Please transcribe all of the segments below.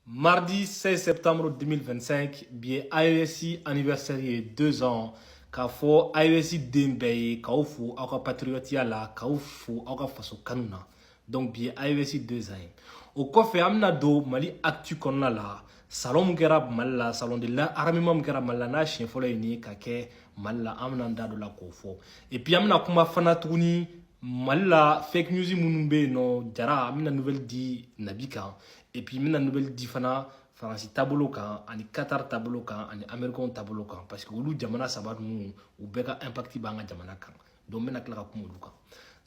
Mardi 16 septembre 2025, bien AESI anniversaire ye 2 ans. K'a fɔ AESI den bɛɛ ye k'aw fo aw ka patriotiya la k'aw fo aw ka faso kanu na. Donc bien AESI 2 ans ye. O kɔfɛ an bɛna don Mali actu kɔnɔna la. Salon min kɛra Mali la, salon de l'armement min kɛra Mali la n'a siɲɛ fɔlɔ ye nin ka kɛ Mali la, an bɛna an da don la k'o fɔ. Et puis an bɛna kuma fana tuguni Mali la fake news minnu bɛ yen nɔ jara an bɛna nouvelle di Nabi kan. Et puis mina nouvelle di fana Faransi tabolo kan ani Qatar tabolo kan ani Américain tabolo kan parce que olu jamana saba ninnu u bɛɛ ka impact b'an ka jamana kan. Donc bɛna tila ka kuma olu kan.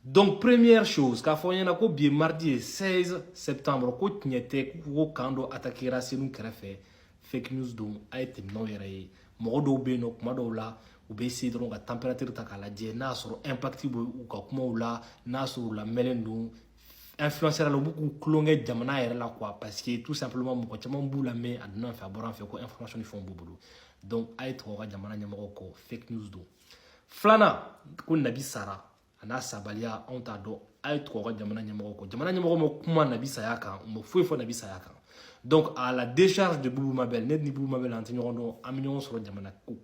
Donc première chose k'a fɔ ɲɛna ko bi mardi ye 16 septembre ko tiɲɛ tɛ ko kan dɔ attaquera Senu kɛrɛfɛ fake news don a ye tɛmɛ n'aw yɛrɛ ye mɔgɔ dɔw bɛ yen nɔ kuma dɔw la u bɛ se dɔrɔn ka température ta k'a lajɛ n'a sɔrɔ impact bɛ u ka kumaw la n'a sɔrɔ u lamɛnlen don influenceur la u b'u k'u tulonkɛ jamana yɛrɛ la quoi parce que tout simplement mɔgɔ caman b'u lamɛn a donna fɛ a bɔra an fɛ ko information ni fɛnw b'u bolo donc a ye tugu ka jamana ɲɛmɔgɔw kɔ fake news don filanan ko Nabi sara a n'a sabaliya anw t'a dɔn a ye tugu ka jamana ɲɛmɔgɔw kɔ jamana ɲɛmɔgɔ ma kuma Nabi saya kan u ma foyi fɔ Nabi saya kan donc à la décharge de Boubou Mabel ne ni Boubou Mabel an tɛ ɲɔgɔn dɔn an bɛ ɲɔgɔn sɔrɔ jamana ko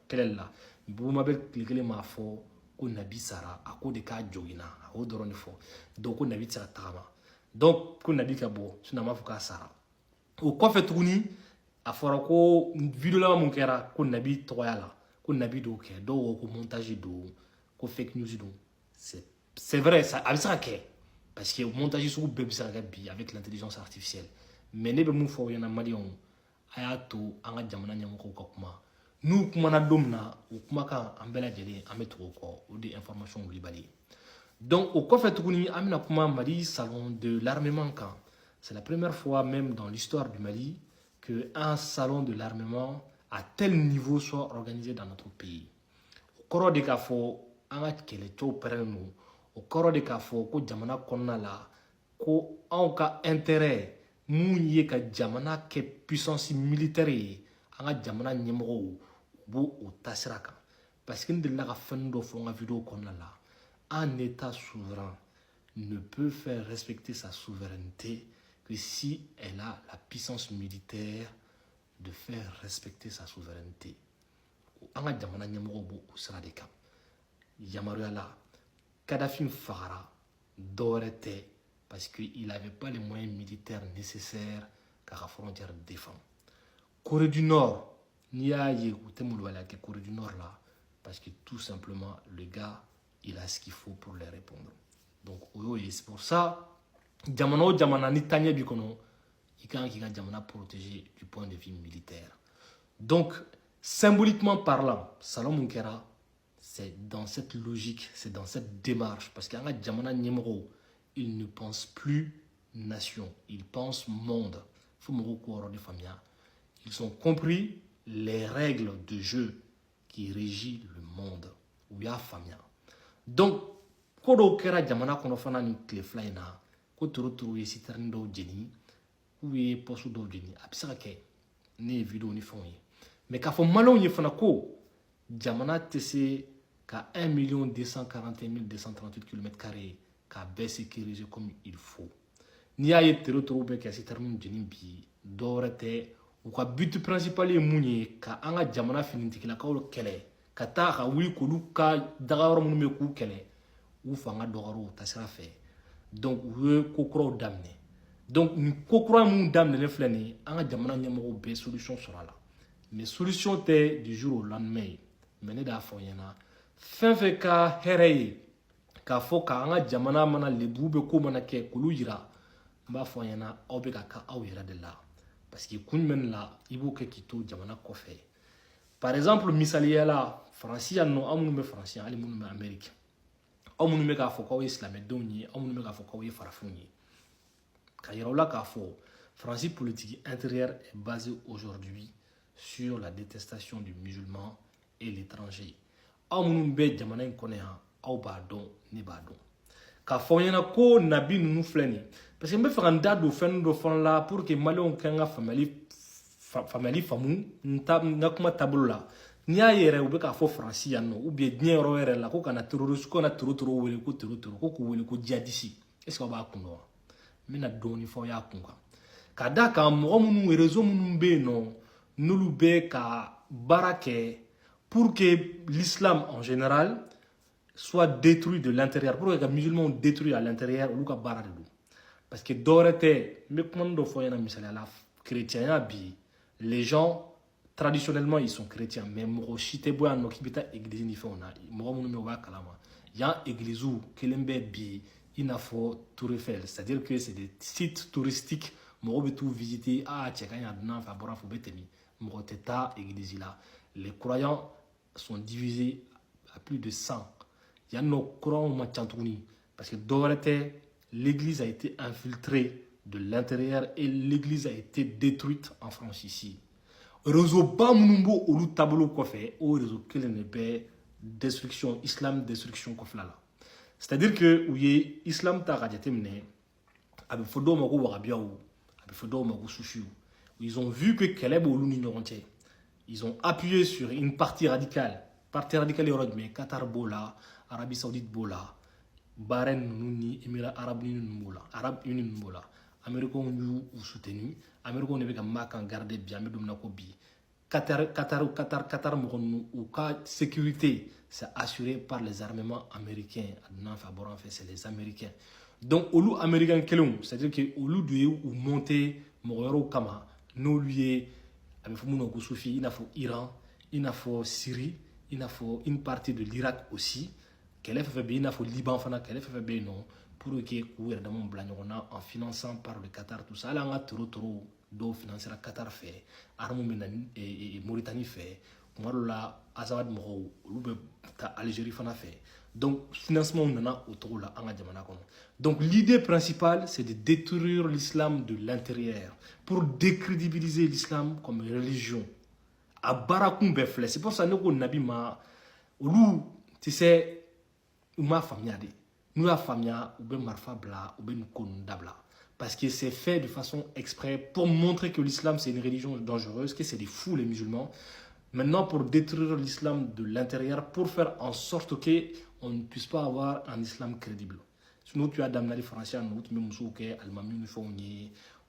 kɛlɛli la Boubou Mabel tile kelen m'a fɔ ko Nabi sara a ko de k'a joginna a y'o dɔrɔn de fɔ donc ko Nabi tɛ se ka tagama donc ko Nabi ka bɔ sinon a m'a fɔ k'a sara o kɔfɛ tuguni a fɔra ko vidéo laban mun kɛra ko Nabi tɔgɔya la ko Nabi dɔw kɛ dɔw ko ko montage don ko fake news don c'est vrai ça a bɛ se ka kɛ parce que montage sugu bɛɛ bɛ se ka kɛ bi avec l'intelligence artificielle mais ne bɛ mun fɔ aw ɲɛna maliyɛnw a y'a to an ka jamana ɲɛmɔgɔw ka kuma n'u kumana don min na o kumakan an bɛɛ lajɛlen an bɛ tugu o kɔ o de information wulibali ye donc au kɔfɛ tuguni an bɛna kuma Mali salon de l'armement kan c'est la première fois même dans l'histoire du Mali que un salon de l'armement à tel niveau soit organisé dans notre pays o kɔrɔ de k'a fɔ an ka kɛlɛcɛw pɛrɛnnen don o kɔrɔ de k'a fɔ ko jamana kɔnɔna la ko anw ka intérêt mun ye ka jamana kɛ puissance militaire ye an ka jamana ɲɛmɔgɔw u b'o o taasira kan parce que n delila ka fɛn dɔ fɔ n ka vidéo kɔnɔna la un État souverain ne peut faire respecter sa souveraineté que si elle a la puissance militaire de faire respecter sa souveraineté. An ka jamana ɲɛmɔgɔw b'o o sira de kan yamaruya la Kadhafi fagara dɔwɛrɛ tɛ parce qu'il n'avait pas les moyens militaires nécessaires k'a ka frontière défendre. Corée du Nord n'i y'a ye u tɛ malobaliya kɛ Corée du Nord là parce que tout simplement le gars il a ce qu'il faut pour les répondre. Donc c'est pour ça jamana o jamana ni taɲɛ b'i kɔnɔ i kan k'i ka jamana protéger du point de vue militaire. Donc symboliquement parlant salon mun kɛra c'est dans cette logique, c'est dans cette démarche parce qu'an ka jamana ɲɛmɔgɔw ils ne pensent plus nation, ils pensent monde. Fo mɔgɔw k'o yɔrɔ de faamuya. Ils ont compris les règles de jeu qui régissent le monde. U y'a faamuya. Donc ko dɔw kɛra jamana kɔnɔ fana ni tile fila in na ko toro ye citerne dɔw jeni k'u ye poste dɔw jeni a bɛ se ka kɛ ne ye vidéo ni fɛnw ye mais k'a fɔ maliyɛnw ye fana ko jamana tɛ se ka 1 241 238 km² k'a bɛɛ sécuriser comme il faut n'i y'a ye toro bɛ kɛ citerne jeni bi dɔwɛrɛ tɛ u ka but principal ye mun ye ka an ka jamana finitigilakaw kɛlɛ ka taa ka wuli k'olu ka daga yɔrɔ minnu bɛ k'u kɛlɛ u fanga dɔgɔyara u taasira fɛ donc u ye ko kuraw daminɛ donc nin ko kura minnu daminɛlen filɛ nin ye an ka jamana ɲɛmɔgɔw bɛɛ solution sɔrɔ a la mais solution tɛ du jour au lendemain ye mais ne de y'a fɔ ɲɛna fɛn fɛn ka hɛrɛ ye k'a fɔ k'an ka jamana mana lebu bɛ ko mana kɛ k'olu yira n b'a fɔ ɲɛna aw bɛ ka kɛ aw yɛrɛ de la parce que kun jumɛn la i b'o kɛ k'i to jamana kɔfɛ par exemple misaliya la Faransi yan nɔ aw minnu bɛ Faransi hali minnu bɛ Amérique aw minnu bɛ k'a fɔ k'aw ye silamɛdenw ye aw minnu bɛ k'a fɔ k'aw ye farafinw ye ka yira aw la k'a fɔ Faransi politique intérieure est basée aujourd'hui sur la détestation du musulman et l'étranger aw minnu bɛ jamana in kɔnɔ yan aw b'a dɔn ne b'a dɔn k'a fɔ ɲɛna ko Nabi ninnu filɛ nin parce que n bɛ fɛ ka n da don fɛn dɔ fana la pour que maliyɛnw ka n ka faamuyali faamu n ka kuma taabolo la n'i y'a ye yɛrɛ u bɛ k'a fɔ Faransi yan nɔ ou bien diɲɛ yɔrɔ yɛrɛ la ko ka na terroriste ko ka na toro wele ko toro ko k'u wele ko djihadiste est ce que aw b'a kun dɔn wa n bɛna dɔɔni fɔ aw y'a kun kan Kada ka mɔgɔ minnu réseau minnu bɛ yen nɔ n'olu bɛ ka baara kɛ pour que l'islam en général soit détruit de l'intérieur, pour que les musulmans détruits à l'intérieur, olu ka baara de don. Parce que dɔwɛrɛ tɛ n bɛ kuma dɔ fɔ ɲɛna misaliya la chrétienya bi les gens traditionnellement ils sont chrétiens mais mɔgɔ si tɛ bɔ yan nɔ k'i bɛ taa église ni fɛnw na mɔgɔ minnu bɛ u b'a kalama yan églises kelen bɛ bi i n'a fɔ Tour Eiffel, c'est-à-dire que c'est des sites touristiques mɔgɔ bɛ t'u visiter cɛ ka ɲi a dunan fɛ a bɔra fɛ u bɛ tɛmɛ mɔgɔ tɛ taa église la. Les croyants sont divisés à plus de 100. Il y a nos croyants parce que l'église a été infiltrée de l'intérieur et l'église a été détruite en France ici. Réseau ba munumbo olu tableau ko fait au réseau kelen be destruction islam destruction ko flala. C'est-à-dire que oui islam ta rajatemne abi fodo mako warabiaou abi fodo mako sushu. Ils ont vu que keleb olu ni ñonté. Ils ont appuyé sur une partie radicale. Partie radicale Europe, mais Qatar Bola, Arabie Saoudite Bola, Bahreïn Nouni, Émirats Arabes Unis Bola. Américains nous soutenu. Américains ne veulent pas garder bien, mais nous n'avons Qatar, ou sécurité, c'est assuré par les armements américains. C'est les Américains. Donc, au lieu américain, c'est-à-dire que au lieu de monter Moro Kama, nous lui il faut Iran, il faut Syrie, il faut une partie de l'Irak aussi. Quel est fait bien, il faut Liban, quel est fait bien non pour que en finançant par le Qatar tout ça. Là on a trop d'eau financer le Qatar fait, armes et Mauritanie fait, moi là Azawad Moro, Algérie fait. Donc financement on en a autour là en Adjamana. Donc l'idée principale c'est de détruire l'islam de l'intérieur pour décrédibiliser l'islam comme religion. À Barakoum Befle, c'est pour ça que nous Nabi ma ou tu sais ma famille nous la famille ou ben marfa bla ou ben dabla parce que c'est fait de façon exprès pour montrer que l'islam c'est une religion dangereuse, que c'est des fous les musulmans. Maintenant, pour détruire l'islam de l'intérieur, pour faire en sorte qu'on ne puisse pas avoir un islam crédible. Sinon, tu as damné les Français, nous, tu as Almami, nous faisons,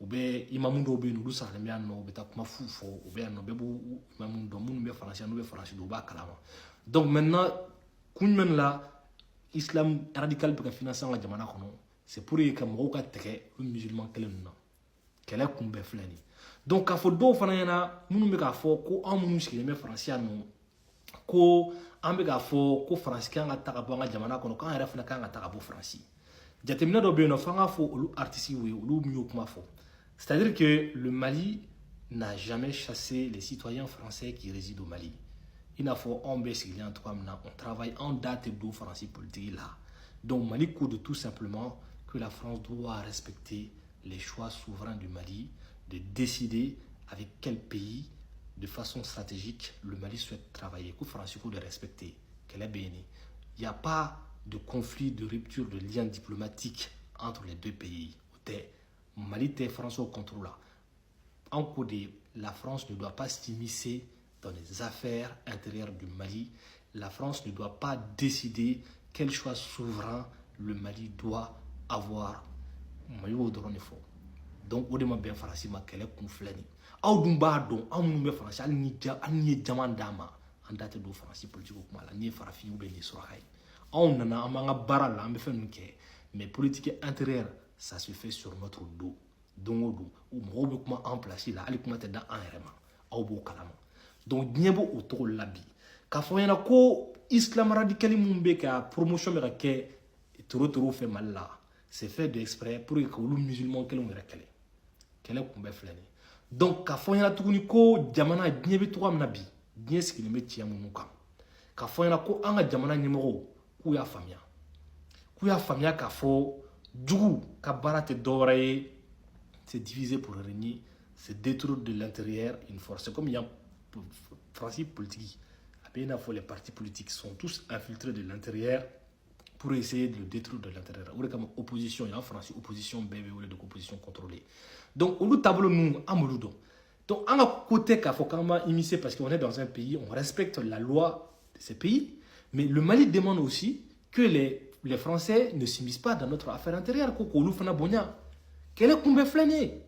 ou bien, Imamundo, nous sommes les Mianos, ou bien, Mafoufo, ou bien, nous Imamundo, nous sommes Français, nous sommes Français, nous sommes Kalama. Donc maintenant, Kounmen là, islam radical pour financer la Jamana, c'est pour que Moroka Tere, le musulman, qu'elle est Koumbe Flani. Donc a fɔ dɔw fana ɲɛna minnu bɛ k'a fɔ ko anw minnu sigilen bɛ faransiya nɔ ko an bɛ k'a fɔ ko faransi kan ka ta ka bɔ an ka jamana kɔnɔ k'an yɛrɛ fana kan ka ta ka bɔ faransi jateminɛ dɔ bɛ yen nɔ f'an k'a fɔ olu artistes ye olu min y'o kuma fɔ c'est-à-dire que le Mali n'a jamais chassé les citoyens français qui résident au Mali i n'a fɔ anw bɛ sigilen yan cogoya min na on travaille en date do faransi politique là donc Mali coûte tout simplement que la France doit respecter les choix souverains du Mali de décider avec quel pays, de façon stratégique, le Mali souhaite travailler. Que Francisco de respecter. Qu'elle est bénie. Il n'y a pas de conflit, de rupture, de lien diplomatique entre les deux pays. Mali et France au contrôle. En côté, la France ne doit pas s'immiscer dans les affaires intérieures du Mali. La France ne doit pas décider quel choix souverain le Mali doit avoir. Donc o de ma bɛn faransi ma kɛlɛ kun filɛ nin aw dun b'a dɔn anw minnu bɛ faransi hali ni ye jama d'a ma an da tɛ don faransi politique kuma la ni ye farafin ou bien ni ye suraka ye anw nana an b'an ka baara la an bɛ fɛn ninnu kɛ mais politique intérieure ça se fait sur notre dos don o don o mɔgɔw bɛ kuma en place la hali kuma tɛ da an yɛrɛ ma aw b'o kalama donc diɲɛ b'o o cogo la bi k'a fɔ ɲɛna ko islam radical mun bɛ ka promotion bɛ ka kɛ toro fɛ Mali la c'est fait d'exprès pour que olu musulmans kelenw yɛrɛ kɛlɛ kɛlɛ kun bɛ filɛ nin donc k'a fɔ ɲɛna tuguni ko jamana diɲɛ bɛ cogoya min na bi diɲɛ sigilen bɛ tiɲɛ minnu kan k'a fɔ ɲɛna ko an ka jamana ɲɛmɔgɔw k'u y'a faamuya k'a fɔ jugu ka baara tɛ dɔwɛrɛ ye c'est diviser pour régner c'est détruire de l'intérieur une force c'est comme il y a principe politique a bɛ i n'a fɔ les partis politiques sont tous infiltrés de l'intérieur pour essayer de le détruire de l'intérieur. Ou comme opposition, il y a en France opposition bébé ou de opposition contrôlée. Donc au tableau nous amolou donc à côté qu'il faut quand même immiscer parce qu'on est dans un pays, on respecte la loi de ce pays, mais le Mali demande aussi que les Français ne s'immiscent pas dans notre affaire intérieure. Quel est qu'on veut flâner?